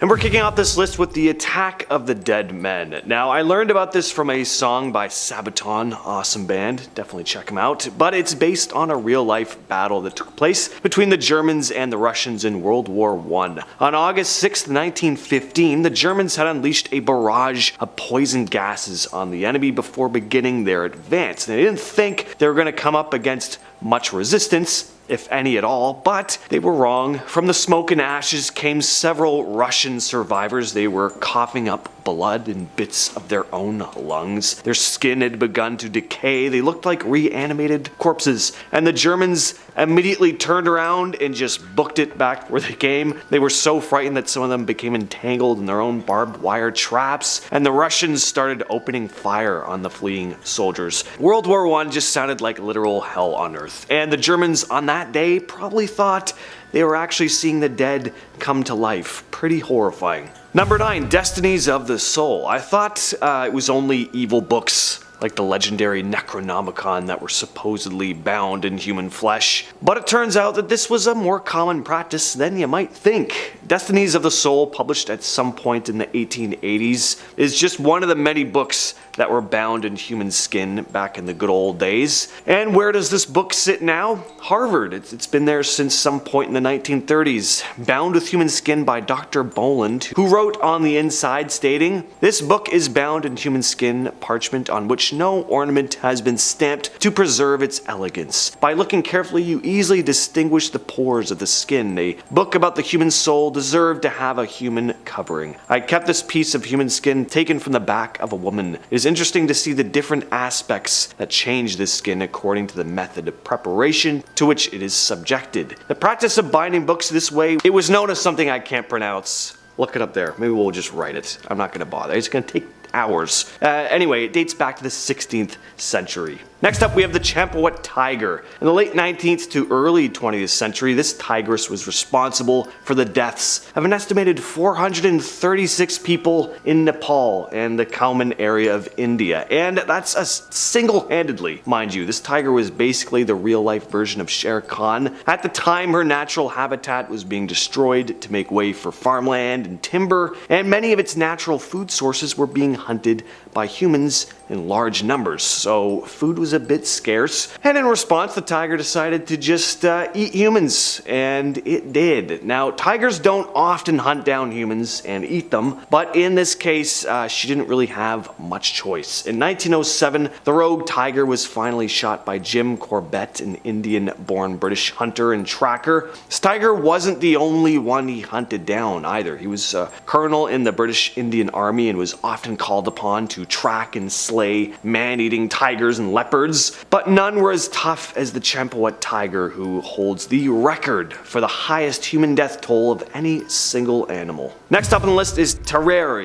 And we're kicking off this list with the Attack of the Dead Men. Now, I learned about this from a song by Sabaton, awesome band, definitely check them out, but it's based on a real-life battle that took place between the Germans and the Russians in World War I. On August 6, 1915, the Germans had unleashed a barrage of poison gases on the enemy before beginning their advance. They didn't think they were going to come up against much resistance, if any at all, but they were wrong. From the smoke and ashes came several Russian survivors. They were coughing up blood and bits of their own lungs. Their skin had begun to decay. They looked like reanimated corpses, and the Germans immediately turned around and just booked it back where they came. They were so frightened that some of them became entangled in their own barbed wire traps, and the Russians started opening fire on the fleeing soldiers. World War I just sounded like literal hell on earth, and the Germans on that day probably thought they were actually seeing the dead come to life. Pretty horrifying. Number 9, Destinies of the Soul. I thought it was only evil books like the legendary Necronomicon that were supposedly bound in human flesh. But it turns out that this was a more common practice than you might think. Destinies of the Soul, published at some point in the 1880s, is just one of the many books that were bound in human skin back in the good old days. And where does this book sit now? Harvard. It's been there since some point in the 1930s. Bound with Human Skin by Dr. Boland, who wrote on the inside stating, "This book is bound in human skin parchment on which no ornament has been stamped to preserve its elegance. By looking carefully you easily distinguish the pores of the skin. A book about the human soul deserved to have a human covering. I kept this piece of human skin taken from the back of a woman. It is interesting to see the different aspects that change this skin according to the method of preparation to which it is subjected. The practice of binding books this way, it was known as something I can't pronounce." Look it up there. Maybe we'll just write it. I'm not going to bother. It's going to take hours. Anyway, it dates back to the 16th century. Next up, we have the Champawat tiger. In the late 19th to early 20th century, this tigress was responsible for the deaths of an estimated 436 people in Nepal and the Kauman area of India. And that's single-handedly, mind you. This tiger was basically the real-life version of Shere Khan. At the time, her natural habitat was being destroyed to make way for farmland and timber, and many of its natural food sources were being hunted by humans in large numbers, so food was a bit scarce, and in response the tiger decided to just eat humans, and it did. Now, tigers don't often hunt down humans and eat them, but in this case she didn't really have much choice. In 1907, the rogue tiger was finally shot by Jim Corbett, an Indian-born British hunter and tracker. This tiger wasn't the only one he hunted down either. He was a colonel in the British Indian Army and was often called upon to track and slay man-eating tigers and leopards, but none were as tough as the Champawat tiger, who holds the record for the highest human death toll of any single animal. Next up on the list is Tarare.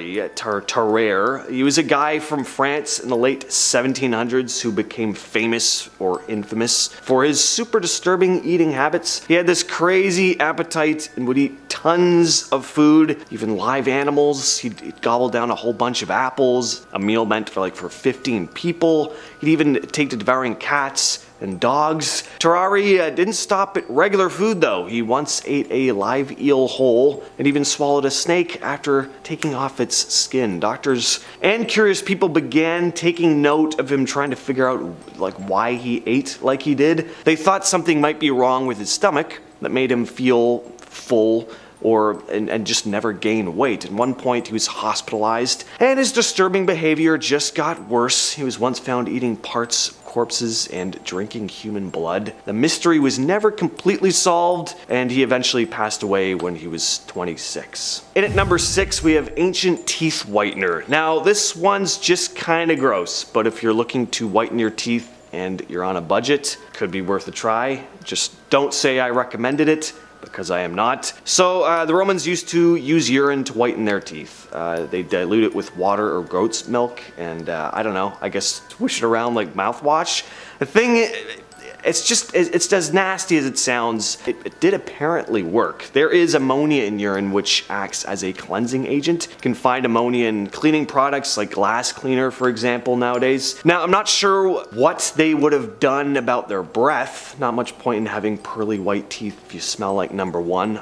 He was a guy from France in the late 1700s who became famous or infamous for his super disturbing eating habits. He had this crazy appetite and would eat tons of food, even live animals. He'd gobble down a whole bunch of apples, a meal meant for 15 people. He'd even take to devouring cats and dogs. Tarare didn't stop at regular food though. He once ate a live eel whole and even swallowed a snake after taking off its skin. Doctors and curious people began taking note of him, trying to figure out why he ate like he did. They thought something might be wrong with his stomach that made him feel full and just never gain weight. At one point he was hospitalized, and his disturbing behavior just got worse. He was once found eating parts of corpses and drinking human blood. The mystery was never completely solved, and he eventually passed away when he was 26. And at number 6, we have Ancient Teeth Whitener. Now, this one's just kind of gross, but if you're looking to whiten your teeth and you're on a budget, could be worth a try. Just don't say I recommended it, because I am not. So the Romans used to use urine to whiten their teeth. They dilute it with water or goat's milk and I don't know, I guess swish it around like mouthwash. The thing it's as nasty as it sounds. It did apparently work. There is ammonia in urine which acts as a cleansing agent. You can find ammonia in cleaning products like glass cleaner, for example, nowadays. Now, I'm not sure what they would have done about their breath. Not much point in having pearly white teeth if you smell like number one.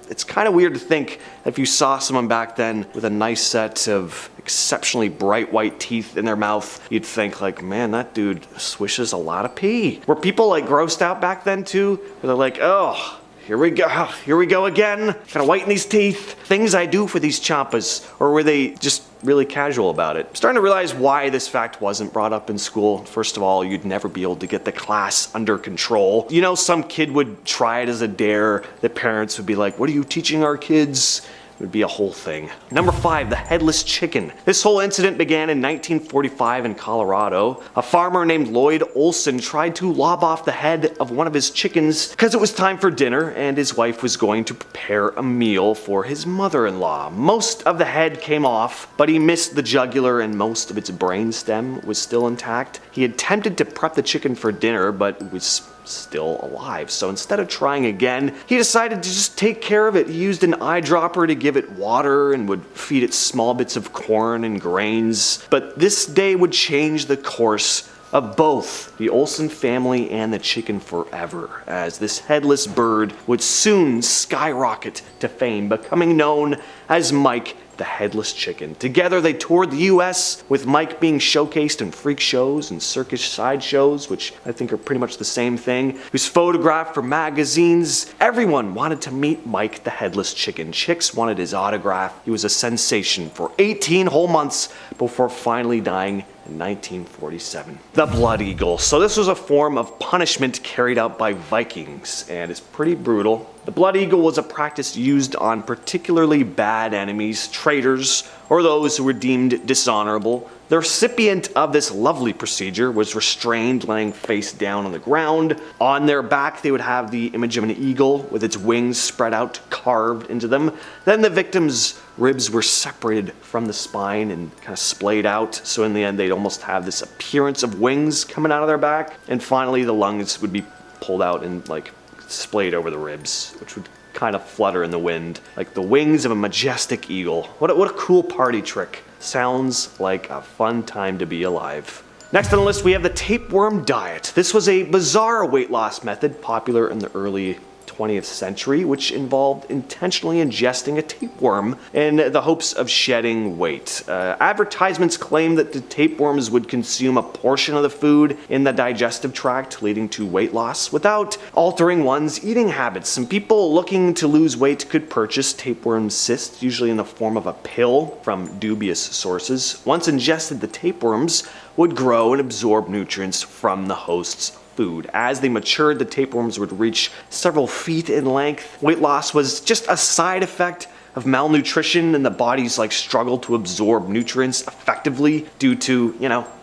It's kind of weird to think that if you saw someone back then with a nice set of exceptionally bright white teeth in their mouth, you'd think like, man, that dude swishes a lot of pee. Were people like grossed out back then too? Where they're like, oh, here we go again. Gotta whiten these teeth. Things I do for these champas. Or were they just really casual about it? I'm starting to realize why this fact wasn't brought up in school. First of all, you'd never be able to get the class under control. You know, some kid would try it as a dare. The parents would be like, what are you teaching our kids? It would be a whole thing. Number 5, the headless chicken. This whole incident began in 1945 in Colorado. A farmer named Lloyd Olson tried to lob off the head of one of his chickens because it was time for dinner and his wife was going to prepare a meal for his mother-in-law. Most of the head came off, but he missed the jugular and most of its brainstem was still intact. He attempted to prep the chicken for dinner, but it was still alive. So instead of trying again, he decided to just take care of it. He used an eyedropper to give it water and would feed it small bits of corn and grains. But this day would change the course of both the Olsen family and the chicken forever, as this headless bird would soon skyrocket to fame, becoming known as Mike the Headless Chicken. Together they toured the US, with Mike being showcased in freak shows and circus sideshows, which I think are pretty much the same thing. He was photographed for magazines. Everyone wanted to meet Mike the Headless Chicken. Chicks wanted his autograph. He was a sensation for 18 whole months before finally dying in 1947. The Blood Eagle. So this was a form of punishment carried out by Vikings, and it's pretty brutal. The Blood Eagle was a practice used on particularly bad enemies, traitors, or those who were deemed dishonorable. The recipient of this lovely procedure was restrained, laying face down on the ground. On their back, they would have the image of an eagle with its wings spread out, carved into them. Then the victim's ribs were separated from the spine and kind of splayed out. So in the end, they'd almost have this appearance of wings coming out of their back. And finally, the lungs would be pulled out and like splayed over the ribs, which would kind of flutter in the wind like the wings of a majestic eagle. What a cool party trick. Sounds like a fun time to be alive. Next on the list, we have the tapeworm diet. This was a bizarre weight loss method popular in the early 20th century, which involved intentionally ingesting a tapeworm in the hopes of shedding weight. Advertisements claimed that the tapeworms would consume a portion of the food in the digestive tract, leading to weight loss without altering one's eating habits. Some people looking to lose weight could purchase tapeworm cysts, usually in the form of a pill from dubious sources. Once ingested, the tapeworms would grow and absorb nutrients from the host's food. As they matured, the tapeworms would reach several feet in length. Weight loss was just a side effect of malnutrition, and the body's struggle to absorb nutrients effectively due to,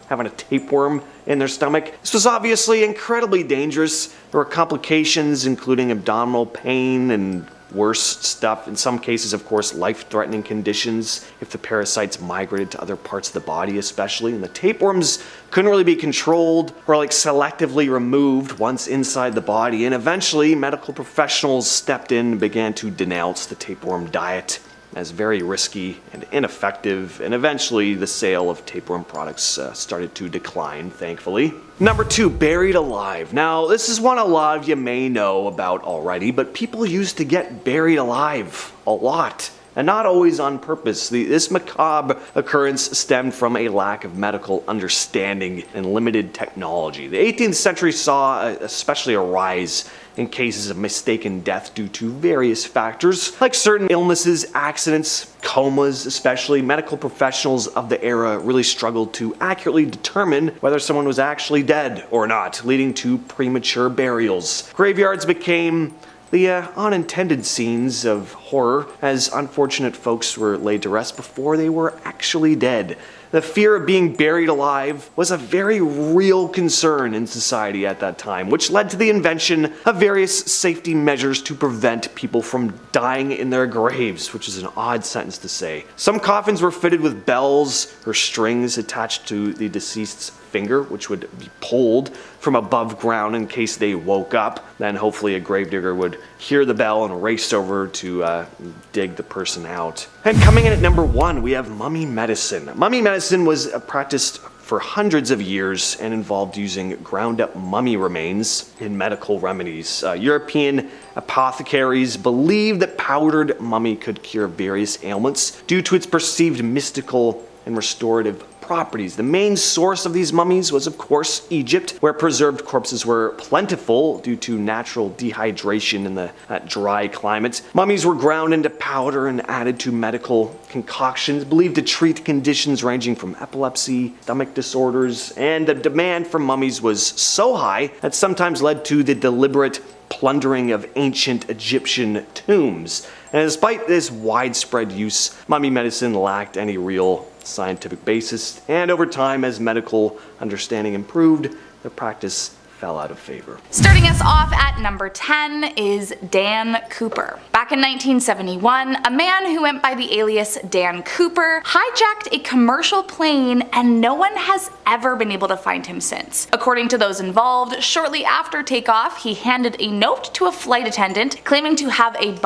having a tapeworm in their stomach. This was obviously incredibly dangerous. There were complications including abdominal pain and worse stuff. In some cases, of course, life-threatening conditions if the parasites migrated to other parts of the body especially. And the tapeworms couldn't really be controlled or selectively removed once inside the body. And eventually, medical professionals stepped in and began to denounce the tapeworm diet as very risky and ineffective, and eventually the sale of tapeworm products started to decline, thankfully. Number 2, buried alive. Now, this is one a lot of you may know about already, but people used to get buried alive a lot, and not always on purpose. This macabre occurrence stemmed from a lack of medical understanding and limited technology. The 18th century saw especially a rise in cases of mistaken death due to various factors, like certain illnesses, accidents, comas especially. Medical professionals of the era really struggled to accurately determine whether someone was actually dead or not, leading to premature burials. Graveyards became the unintended scenes of horror, as unfortunate folks were laid to rest before they were actually dead. The fear of being buried alive was a very real concern in society at that time, which led to the invention of various safety measures to prevent people from dying in their graves, which is an odd sentence to say. Some coffins were fitted with bells or strings attached to the deceased's finger, which would be pulled from above ground in case they woke up. Then hopefully a gravedigger would hear the bell and race over to dig the person out. And coming in at number 1, we have mummy medicine. Mummy medicine was practiced for hundreds of years and involved using ground up mummy remains in medical remedies. European apothecaries believed that powdered mummy could cure various ailments due to its perceived mystical and restorative properties. The main source of these mummies was, of course, Egypt, where preserved corpses were plentiful due to natural dehydration in that dry climate. Mummies were ground into powder and added to medical concoctions believed to treat conditions ranging from epilepsy, stomach disorders, and the demand for mummies was so high that sometimes led to the deliberate plundering of ancient Egyptian tombs. And despite this widespread use, mummy medicine lacked any real scientific basis, and over time, as medical understanding improved, the practice fell out of favor. Starting us off at number 10 is Dan Cooper. Back in 1971, a man who went by the alias Dan Cooper hijacked a commercial plane, and no one has ever been able to find him since. According to those involved, shortly after takeoff, he handed a note to a flight attendant claiming to have a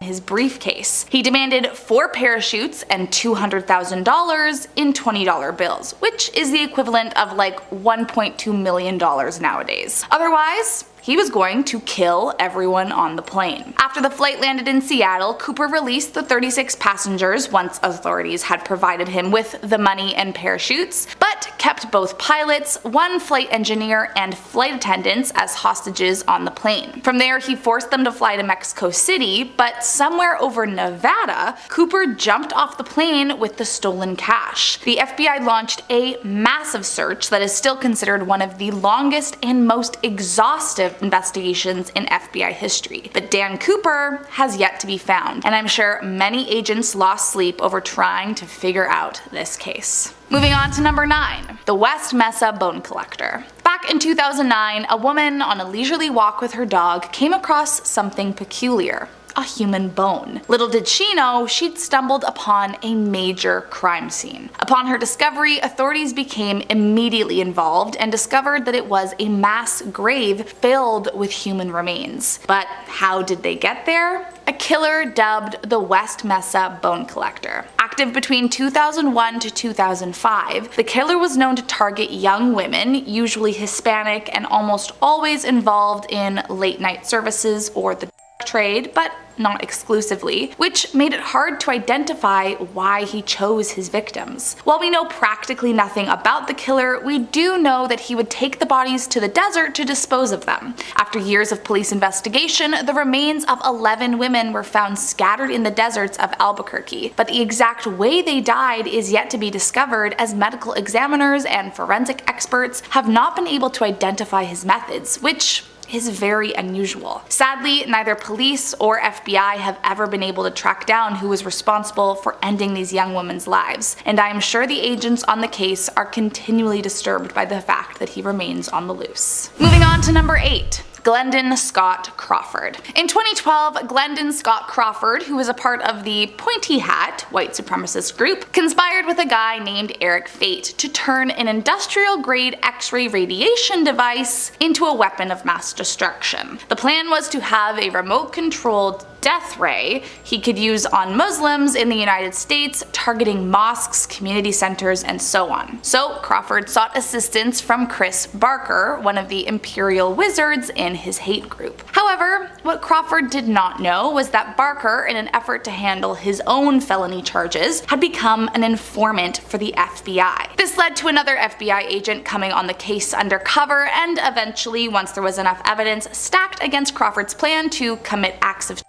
his briefcase. He demanded 4 parachutes and $200,000 in $20 bills, which is the equivalent of like $1.2 million nowadays. Otherwise, he was going to kill everyone on the plane. After the flight landed in Seattle, Cooper released the 36 passengers once authorities had provided him with the money and parachutes, but kept both pilots, 1 flight engineer, and flight attendants as hostages on the plane. From there, he forced them to fly to Mexico City, but somewhere over Nevada, Cooper jumped off the plane with the stolen cash. The FBI launched a massive search that is still considered one of the longest and most exhaustive investigations in FBI history. But Dan Cooper has yet to be found, and I'm sure many agents lost sleep over trying to figure out this case. Moving on to number 9, the West Mesa bone collector. Back in 2009, a woman on a leisurely walk with her dog came across something peculiar. A human bone. Little did she know, she'd stumbled upon a major crime scene. Upon her discovery, authorities became immediately involved and discovered that it was a mass grave filled with human remains. But how did they get there? A killer dubbed the West Mesa bone collector. Active between 2001 to 2005, the killer was known to target young women, usually Hispanic, and almost always involved in late night services or the trade, but not exclusively, which made it hard to identify why he chose his victims. While we know practically nothing about the killer, we do know that he would take the bodies to the desert to dispose of them. After years of police investigation, the remains of 11 women were found scattered in the deserts of Albuquerque, but the exact way they died is yet to be discovered, as medical examiners and forensic experts have not been able to identify his methods, which is very unusual. Sadly, neither police or FBI have ever been able to track down who was responsible for ending these young women's lives, and I am sure the agents on the case are continually disturbed by the fact that he remains on the loose. Moving on to number 8. Glendon Scott Crawford. In 2012, Glendon Scott Crawford, who was a part of the Pointy Hat white supremacist group, conspired with a guy named Eric Fate to turn an industrial-grade X-ray radiation device into a weapon of mass destruction. The plan was to have a remote-controlled death ray he could use on Muslims in the United States, targeting mosques, community centers, and so on. So Crawford sought assistance from Chris Barker, one of the Imperial Wizards in his hate group. However, what Crawford did not know was that Barker, in an effort to handle his own felony charges, had become an informant for the FBI. This led to another FBI agent coming on the case undercover, and eventually, once there was enough evidence stacked against Crawford's plan to commit acts of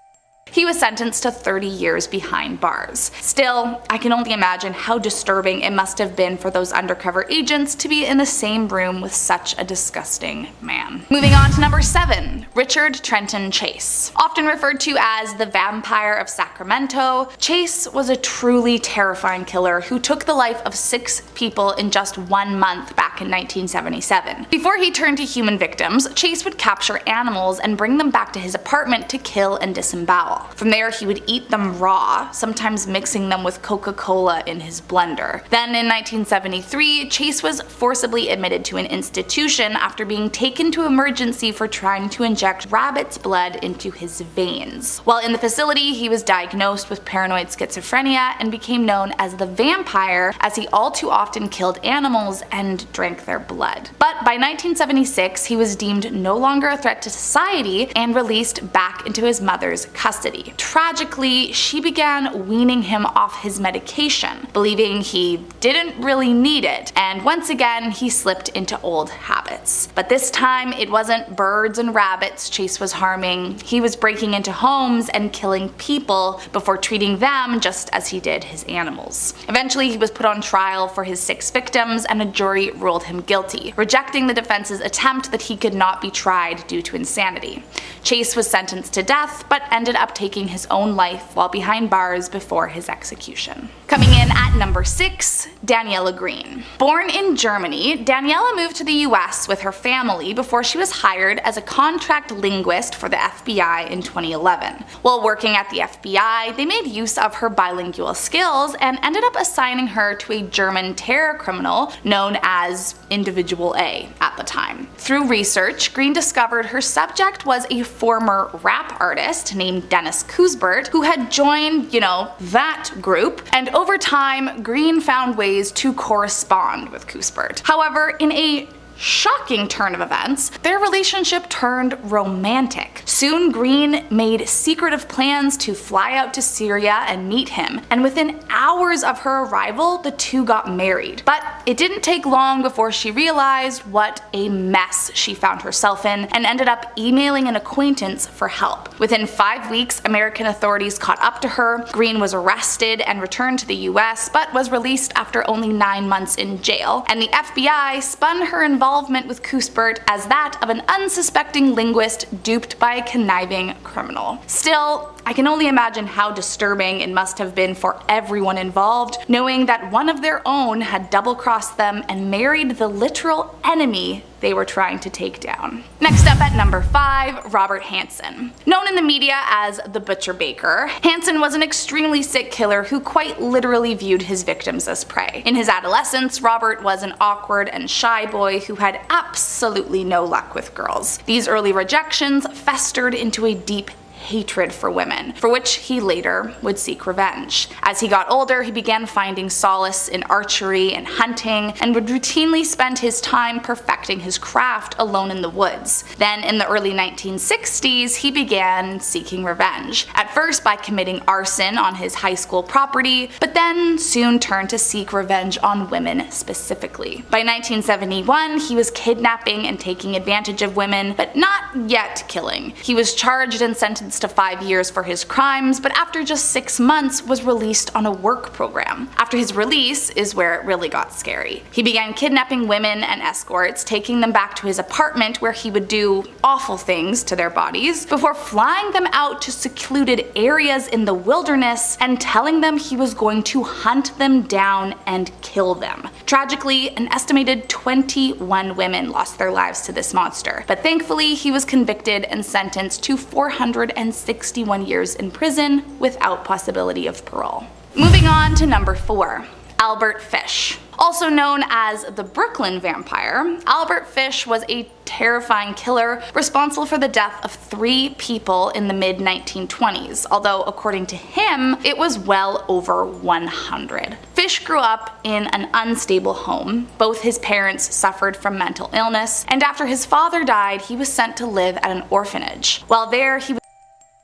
He was sentenced to 30 years behind bars. Still, I can only imagine how disturbing it must have been for those undercover agents to be in the same room with such a disgusting man. Moving on to number 7, Richard Trenton Chase. Often referred to as the Vampire of Sacramento, Chase was a truly terrifying killer who took the life of 6 people in just 1 month back in 1977. Before he turned to human victims, Chase would capture animals and bring them back to his apartment to kill and disembowel. From there, he would eat them raw, sometimes mixing them with Coca-Cola in his blender. Then in 1973, Chase was forcibly admitted to an institution after being taken to emergency for trying to inject rabbit's blood into his veins. While in the facility, he was diagnosed with paranoid schizophrenia and became known as the Vampire, as he all too often killed animals and drank their blood. But by 1976, he was deemed no longer a threat to society and released back into his mother's custody. Tragically, she began weaning him off his medication, believing he didn't really need it, and once again he slipped into old habits. But this time it wasn't birds and rabbits Chase was harming, he was breaking into homes and killing people before treating them just as he did his animals. Eventually he was put on trial for his 6 victims and a jury ruled him guilty, rejecting the defense's attempt that he could not be tried due to insanity. Chase was sentenced to death but ended up taking his own life while behind bars before his execution. Coming in at number 6, Daniela Green. Born in Germany, Daniela moved to the US with her family before she was hired as a contract linguist for the FBI in 2011. While working at the FBI, they made use of her bilingual skills and ended up assigning her to a German terror criminal known as Individual A at the time. Through research, Green discovered her subject was a former rap artist named Dennis Kuisbert who had joined, that group, and over time, Green found ways to correspond with Kuisbert. However, in a shocking turn of events, their relationship turned romantic. Soon Green made secretive plans to fly out to Syria and meet him, and within hours of her arrival, the two got married. But it didn't take long before she realized what a mess she found herself in and ended up emailing an acquaintance for help. Within 5 weeks, American authorities caught up to her. Green was arrested and returned to the US, but was released after only 9 months in jail, and the FBI spun her involvement with Kuisbert as that of an unsuspecting linguist duped by a conniving criminal. Still, I can only imagine how disturbing it must have been for everyone involved, knowing that one of their own had double-crossed them and married the literal enemy they were trying to take down. Next up at number 5, Robert Hansen. Known in the media as the Butcher Baker, Hansen was an extremely sick killer who quite literally viewed his victims as prey. In his adolescence, Robert was an awkward and shy boy who had absolutely no luck with girls. These early rejections festered into a deep hatred for women, for which he later would seek revenge. As he got older, he began finding solace in archery and hunting, and would routinely spend his time perfecting his craft alone in the woods. Then in the early 1960s, he began seeking revenge, at first by committing arson on his high school property, but then soon turned to seek revenge on women specifically. By 1971, he was kidnapping and taking advantage of women, but not yet killing. He was charged and sentenced to 5 years for his crimes, but after just 6 months was released on a work program. After his release is where it really got scary. He began kidnapping women and escorts, taking them back to his apartment where he would do awful things to their bodies, before flying them out to secluded areas in the wilderness and telling them he was going to hunt them down and kill them. Tragically, an estimated 21 women lost their lives to this monster, but thankfully he was convicted and sentenced to 461 years in prison without possibility of parole. Moving on to number 4. Albert Fish. Also known as the Brooklyn Vampire, Albert Fish was a terrifying killer responsible for the death of 3 people in the mid-1920s, although according to him, it was well over 100. Fish grew up in an unstable home. Both his parents suffered from mental illness, and after his father died, he was sent to live at an orphanage. While there, he was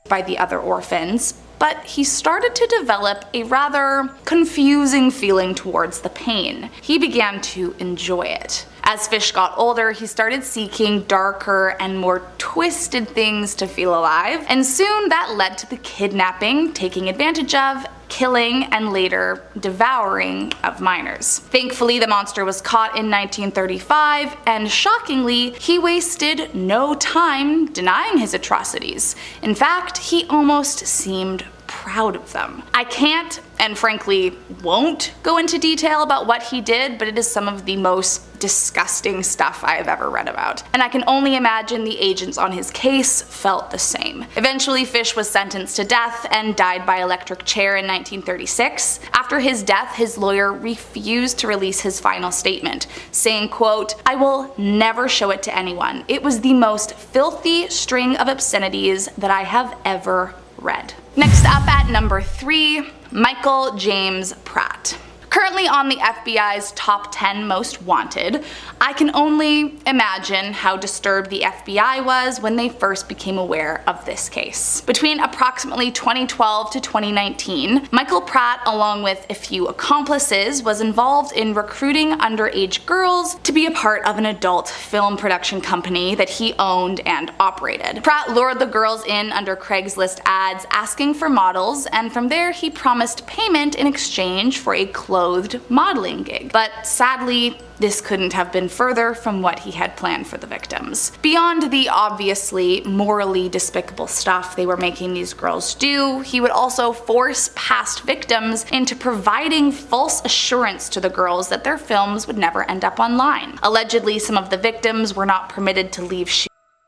by the other orphans, but he started to develop a rather confusing feeling towards the pain. He began to enjoy it. As Fish got older, he started seeking darker and more twisted things to feel alive, and soon that led to the kidnapping, taking advantage of, killing, and later devouring of minors. Thankfully, the monster was caught in 1935, and shockingly, he wasted no time denying his atrocities. In fact, he almost seemed proud of them. I can't, and frankly won't, go into detail about what he did, but it is some of the most disgusting stuff I have ever read about. And I can only imagine the agents on his case felt the same. Eventually, Fish was sentenced to death and died by electric chair in 1936. After his death, his lawyer refused to release his final statement, saying, quote, "I will never show it to anyone. It was the most filthy string of obscenities that I have ever read." Next up at number 3, Michael James Pratt. Currently on the FBI's top 10 most wanted, I can only imagine how disturbed the FBI was when they first became aware of this case. Between approximately 2012 to 2019, Michael Pratt, along with a few accomplices, was involved in recruiting underage girls to be a part of an adult film production company that he owned and operated. Pratt lured the girls in under Craigslist ads asking for models, and from there he promised payment in exchange for a clothed modeling gig. But sadly, this couldn't have been further from what he had planned for the victims. Beyond the obviously morally despicable stuff they were making these girls do, he would also force past victims into providing false assurance to the girls that their films would never end up online. Allegedly, some of the victims were not permitted to leave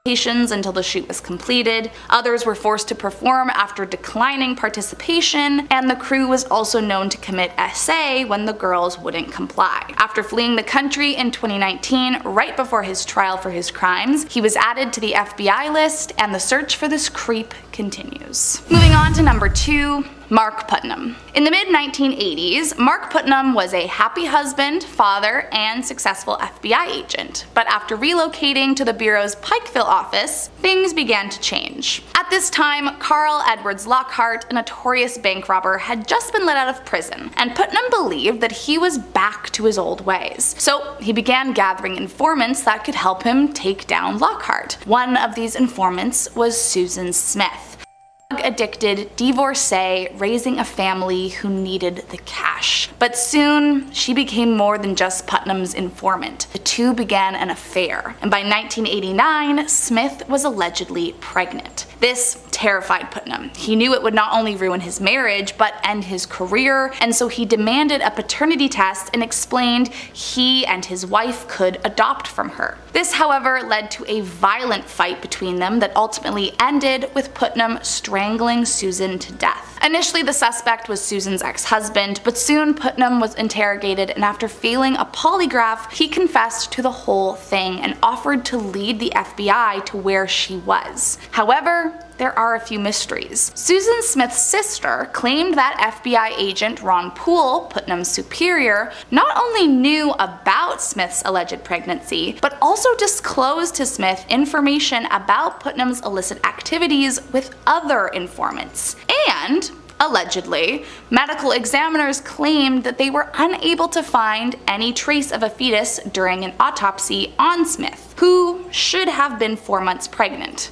locations until the shoot was completed, others were forced to perform after declining participation, and the crew was also known to commit SA when the girls wouldn't comply. After fleeing the country in 2019, right before his trial for his crimes, he was added to the FBI list, and the search for this creep continues. Moving on to number 2, Mark Putnam. In the mid-1980s, Mark Putnam was a happy husband, father, and successful FBI agent. But after relocating to the Bureau's Pikeville office, things began to change. At this time, Carl Edwards Lockhart, a notorious bank robber, had just been let out of prison, and Putnam believed that he was back to his old ways. So he began gathering informants that could help him take down Lockhart. One of these informants was Susan Smith, addicted divorcee raising a family who needed the cash. But soon, she became more than just Putnam's informant. The two began an affair, and by 1989, Smith was allegedly pregnant. This terrified Putnam. He knew it would not only ruin his marriage, but end his career, and so he demanded a paternity test and explained he and his wife could adopt from her. This, however, led to a violent fight between them that ultimately ended with Putnam strangling Susan to death. Initially, the suspect was Susan's ex-husband, but soon Putnam was interrogated, and after failing a polygraph, he confessed to the whole thing and offered to lead the FBI to where she was. However, there are a few mysteries. Susan Smith's sister claimed that FBI agent Ron Poole, Putnam's superior, not only knew about Smith's alleged pregnancy, but also disclosed to Smith information about Putnam's illicit activities with other informants. And allegedly, medical examiners claimed that they were unable to find any trace of a fetus during an autopsy on Smith, who should have been 4 months pregnant.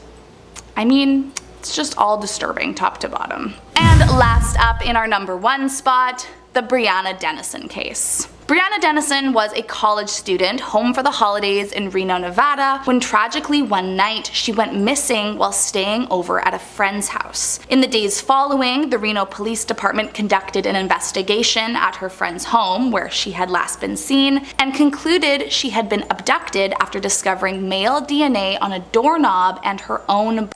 I mean, it's just all disturbing top to bottom. And last up in our number 1 spot, the Brianna Dennison case. Brianna Dennison was a college student home for the holidays in Reno, Nevada, when tragically one night she went missing while staying over at a friend's house. In the days following, the Reno Police Department conducted an investigation at her friend's home where she had last been seen and concluded she had been abducted after discovering male DNA on a doorknob and her own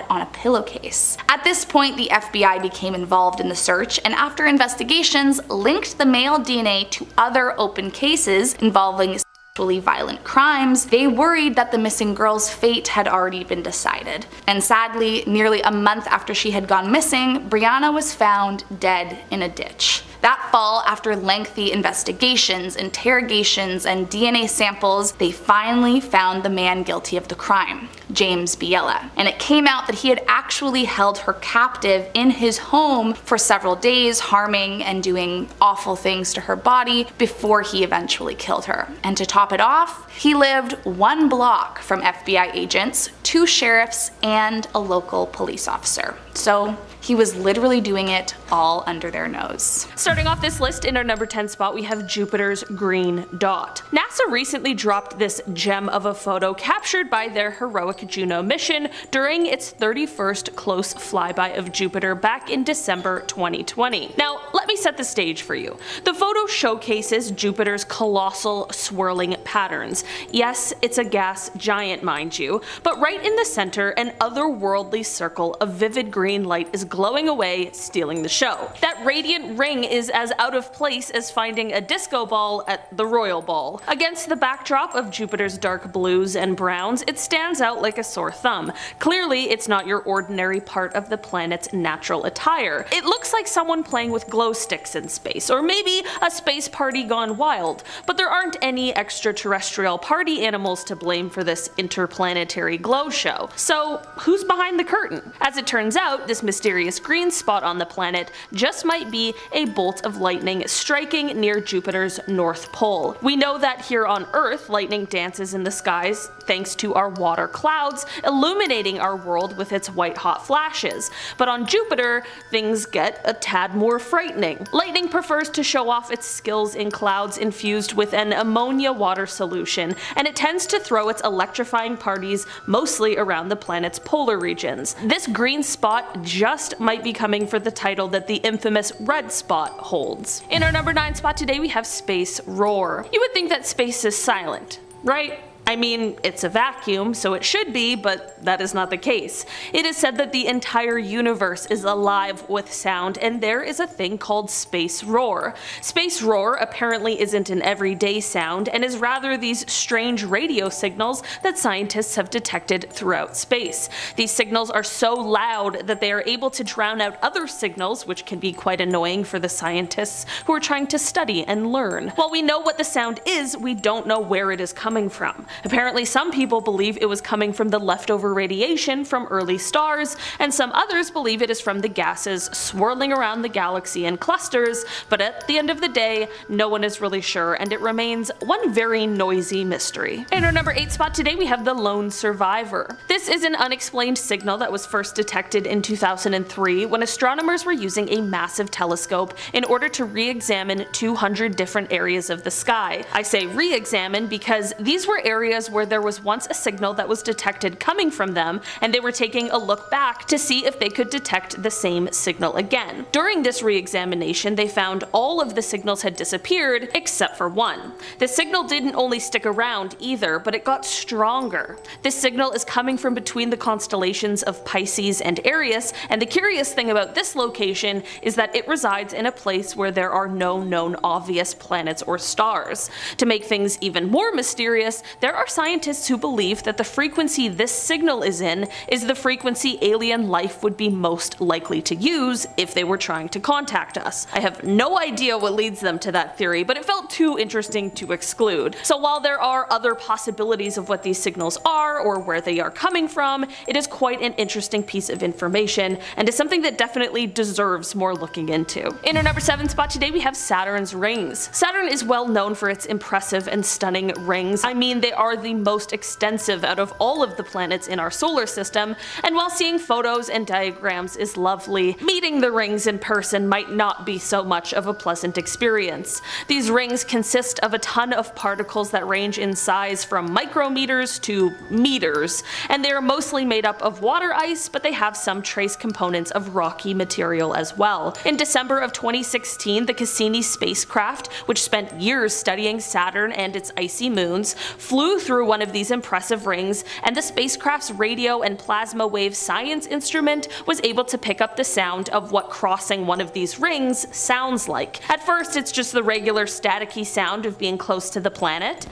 on a pillowcase. At this point, the FBI became involved in the search, and after investigations linked the male DNA to other open cases involving sexually violent crimes, they worried that the missing girl's fate had already been decided. And sadly, nearly a month after she had gone missing, Brianna was found dead in a ditch. That fall, after lengthy investigations, interrogations, and DNA samples, they finally found the man guilty of the crime, James Biella. And it came out that he had actually held her captive in his home for several days, harming and doing awful things to her body before he eventually killed her. And to top it off, he lived 1 block from FBI agents, 2 sheriffs, and a local police officer. So he was literally doing it all under their nose. Starting off this list, in our number 10 spot, we have Jupiter's green dot. NASA recently dropped this gem of a photo captured by their heroic Juno mission during its 31st close flyby of Jupiter back in December 2020. Now, let me set the stage for you. The photo showcases Jupiter's colossal swirling patterns. Yes, it's a gas giant, mind you, but right in the center, an otherworldly circle of vivid green light is glowing away, stealing the show. That radiant ring is as out of place as finding a disco ball at the Royal Ball. Against the backdrop of Jupiter's dark blues and browns, it stands out like a sore thumb. Clearly, it's not your ordinary part of the planet's natural attire. It looks like someone playing with glow sticks in space, or maybe a space party gone wild, but there aren't any extraterrestrial party animals to blame for this interplanetary glow show. So, who's behind the curtain? As it turns out, this mysterious green spot on the planet just might be a bolt of lightning striking near Jupiter's North Pole. We know that here on Earth, lightning dances in the skies thanks to our water clouds, illuminating our world with its white-hot flashes. But on Jupiter, things get a tad more frightening. Lightning prefers to show off its skills in clouds infused with an ammonia water solution, and it tends to throw its electrifying parties mostly around the planet's polar regions. This green spot just might be coming for the title that the infamous red spot holds. In our number 9 spot today, we have space roar. You would think that space is silent, right? I mean, it's a vacuum, so it should be, but that is not the case. It is said that the entire universe is alive with sound, and there is a thing called space roar. Space roar apparently isn't an everyday sound, and is rather these strange radio signals that scientists have detected throughout space. These signals are so loud that they are able to drown out other signals, which can be quite annoying for the scientists who are trying to study and learn. While we know what the sound is, we don't know where it is coming from. Apparently, some people believe it was coming from the leftover radiation from early stars, and some others believe it is from the gases swirling around the galaxy in clusters, but at the end of the day, no one is really sure, and it remains one very noisy mystery. In our number 8 spot today, we have the lone survivor. This is an unexplained signal that was first detected in 2003 when astronomers were using a massive telescope in order to re-examine 200 different areas of the sky. I say re-examine because these were areas where there was once a signal that was detected coming from them, and they were taking a look back to see if they could detect the same signal again. During this re-examination, they found all of the signals had disappeared except for one. The signal didn't only stick around either, but it got stronger. This signal is coming from between the constellations of Pisces and Arius, and the curious thing about this location is that it resides in a place where there are no known obvious planets or stars. To make things even more mysterious, there are scientists who believe that the frequency this signal is in is the frequency alien life would be most likely to use if they were trying to contact us. I have no idea what leads them to that theory, but it felt too interesting to exclude. So while there are other possibilities of what these signals are or where they are coming from, it is quite an interesting piece of information and is something that definitely deserves more looking into. In our number 7 spot today, we have Saturn's rings. Saturn is well known for its impressive and stunning rings. I mean, they are the most extensive out of all of the planets in our solar system, and while seeing photos and diagrams is lovely, meeting the rings in person might not be so much of a pleasant experience. These rings consist of a ton of particles that range in size from micrometers to meters, and they are mostly made up of water ice, but they have some trace components of rocky material as well. In December of 2016, the Cassini spacecraft, which spent years studying Saturn and its icy moons, flew through one of these impressive rings, and the spacecraft's radio and plasma wave science instrument was able to pick up the sound of what crossing one of these rings sounds like. At first, it's just the regular staticky sound of being close to the planet.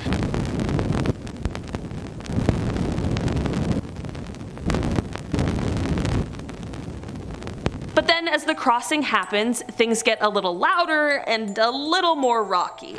But then as the crossing happens, things get a little louder and a little more rocky.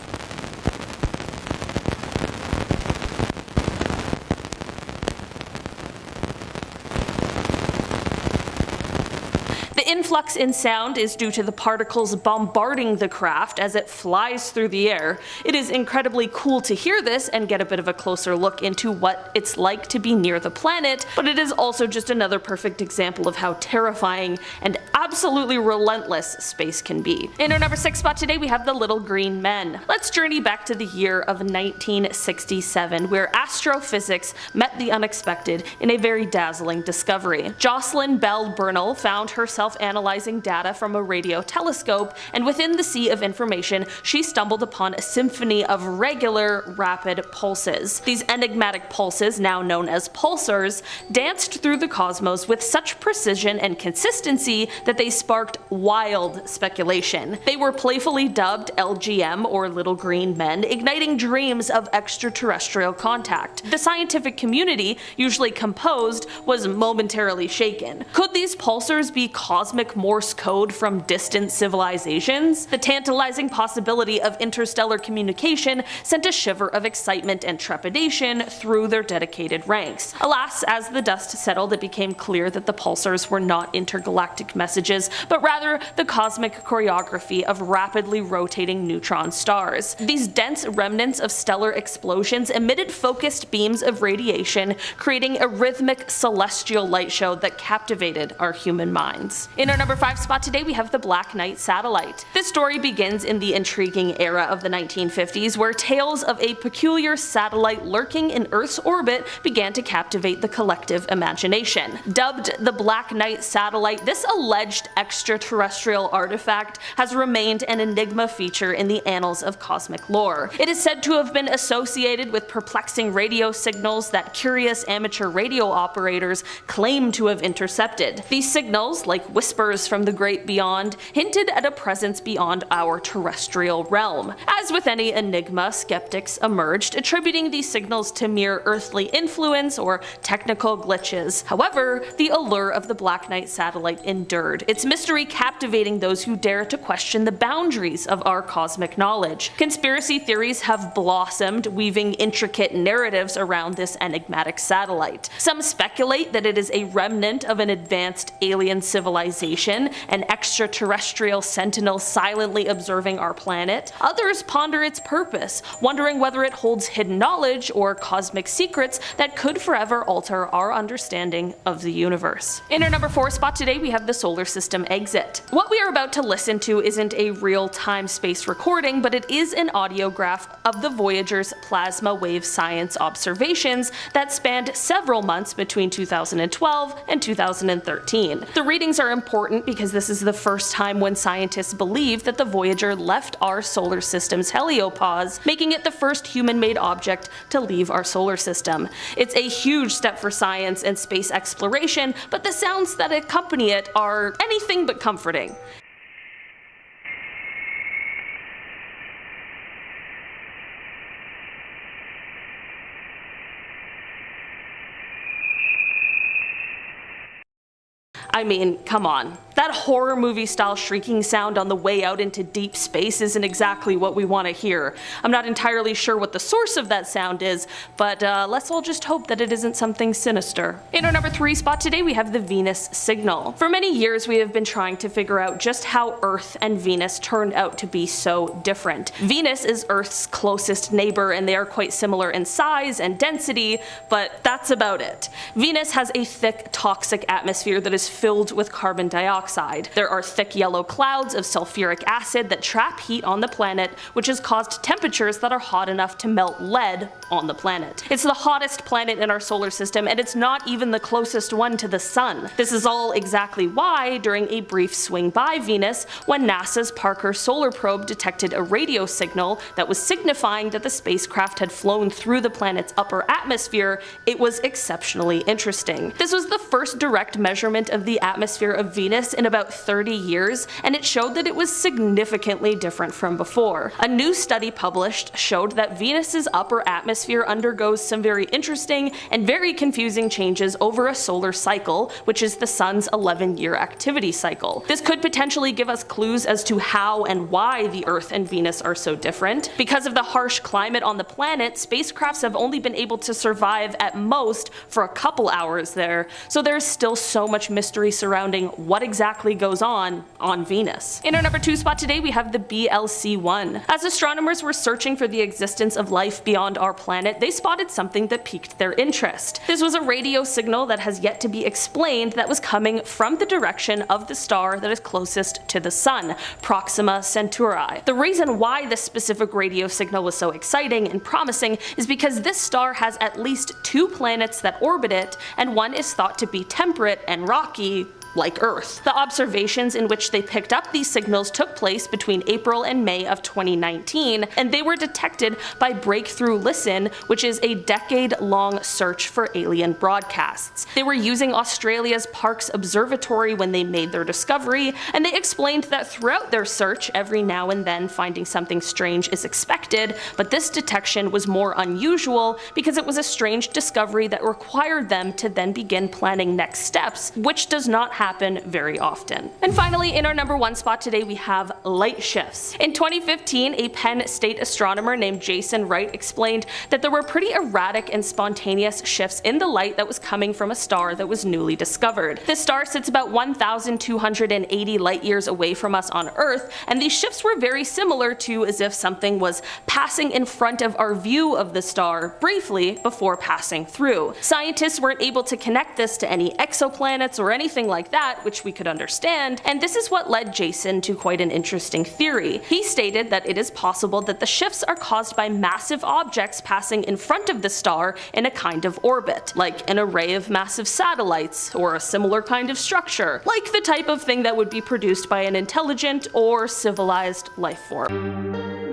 The influx in sound is due to the particles bombarding the craft as it flies through the air. It is incredibly cool to hear this and get a bit of a closer look into what it's like to be near the planet, but it is also just another perfect example of how terrifying and absolutely relentless space can be. In our number 6 spot today we have the Little Green Men. Let's journey back to the year of 1967, where astrophysics met the unexpected in a very dazzling discovery. Jocelyn Bell Burnell found herself analyzing data from a radio telescope, and within the sea of information she stumbled upon a symphony of regular, rapid pulses. These enigmatic pulses, now known as pulsars, danced through the cosmos with such precision and consistency that they sparked wild speculation. They were playfully dubbed LGM, or Little Green Men, igniting dreams of extraterrestrial contact. The scientific community, usually composed, was momentarily shaken. Could these pulsars be cosmic Morse code from distant civilizations? The tantalizing possibility of interstellar communication sent a shiver of excitement and trepidation through their dedicated ranks. Alas, as the dust settled, it became clear that the pulsars were not intergalactic messages, but rather the cosmic choreography of rapidly rotating neutron stars. These dense remnants of stellar explosions emitted focused beams of radiation, creating a rhythmic celestial light show that captivated our human minds. In our number 5 spot today we have the Black Knight satellite. This story begins in the intriguing era of the 1950s, where tales of a peculiar satellite lurking in Earth's orbit began to captivate the collective imagination. Dubbed the Black Knight satellite, this alleged extraterrestrial artifact has remained an enigma feature in the annals of cosmic lore. It is said to have been associated with perplexing radio signals that curious amateur radio operators claim to have intercepted. These signals, like whispers from the great beyond, hinted at a presence beyond our terrestrial realm. As with any enigma, skeptics emerged, attributing these signals to mere earthly influence or technical glitches. However, the allure of the Black Knight satellite endured, its mystery captivating those who dare to question the boundaries of our cosmic knowledge. Conspiracy theories have blossomed, weaving intricate narratives around this enigmatic satellite. Some speculate that it is a remnant of an advanced alien civilization, an extraterrestrial sentinel silently observing our planet. Others ponder its purpose, wondering whether it holds hidden knowledge or cosmic secrets that could forever alter our understanding of the universe. In our number 4 spot today we have the solar system exit. What we are about to listen to isn't a real-time space recording, but it is an audiograph of the Voyager's plasma wave science observations that spanned several months between 2012 and 2013. The readings are important because this is the first time when scientists believe that the Voyager left our solar system's heliopause, making it the first human-made object to leave our solar system. It's a huge step for science and space exploration, but the sounds that accompany it are anything but comforting. I mean, come on. That horror movie style shrieking sound on the way out into deep space isn't exactly what we want to hear. I'm not entirely sure what the source of that sound is, but let's all just hope that it isn't something sinister. In our number 3 spot today we have the Venus signal. For many years we have been trying to figure out just how Earth and Venus turned out to be so different. Venus is Earth's closest neighbor and they are quite similar in size and density, but that's about it. Venus has a thick, toxic atmosphere that is filled with carbon dioxide. There are thick yellow clouds of sulfuric acid that trap heat on the planet, which has caused temperatures that are hot enough to melt lead on the planet. It's the hottest planet in our solar system, and it's not even the closest one to the sun. This is all exactly why, during a brief swing by Venus, when NASA's Parker Solar Probe detected a radio signal that was signifying that the spacecraft had flown through the planet's upper atmosphere, it was exceptionally interesting. This was the first direct measurement of the atmosphere of Venus first in about 30 years, and it showed that it was significantly different from before. A new study published showed that Venus's upper atmosphere undergoes some very interesting and very confusing changes over a solar cycle, which is the sun's 11-year activity cycle. This could potentially give us clues as to how and why the Earth and Venus are so different. Because of the harsh climate on the planet, spacecrafts have only been able to survive at most for a couple hours there, so there's still so much mystery surrounding what exactly goes on Venus. In our number 2 spot today, we have the BLC-1. As astronomers were searching for the existence of life beyond our planet, they spotted something that piqued their interest. This was a radio signal that has yet to be explained that was coming from the direction of the star that is closest to the sun, Proxima Centauri. The reason why this specific radio signal was so exciting and promising is because this star has at least 2 planets that orbit it, and one is thought to be temperate and rocky, like Earth. The observations in which they picked up these signals took place between April and May of 2019, and they were detected by Breakthrough Listen, which is a decade-long search for alien broadcasts. They were using Australia's Parkes Observatory when they made their discovery, and they explained that throughout their search, every now and then finding something strange is expected, but this detection was more unusual because it was a strange discovery that required them to then begin planning next steps, which does not happen very often. And finally, in our number 1 spot today, we have light shifts. In 2015, a Penn State astronomer named Jason Wright explained that there were pretty erratic and spontaneous shifts in the light that was coming from a star that was newly discovered. This star sits about 1,280 light years away from us on Earth, and these shifts were very similar to as if something was passing in front of our view of the star briefly before passing through. Scientists weren't able to connect this to any exoplanets or anything like that, which we could understand, and this is what led Jason to quite an interesting theory. He stated that it is possible that the shifts are caused by massive objects passing in front of the star in a kind of orbit, like an array of massive satellites, or a similar kind of structure, like the type of thing that would be produced by an intelligent or civilized life form.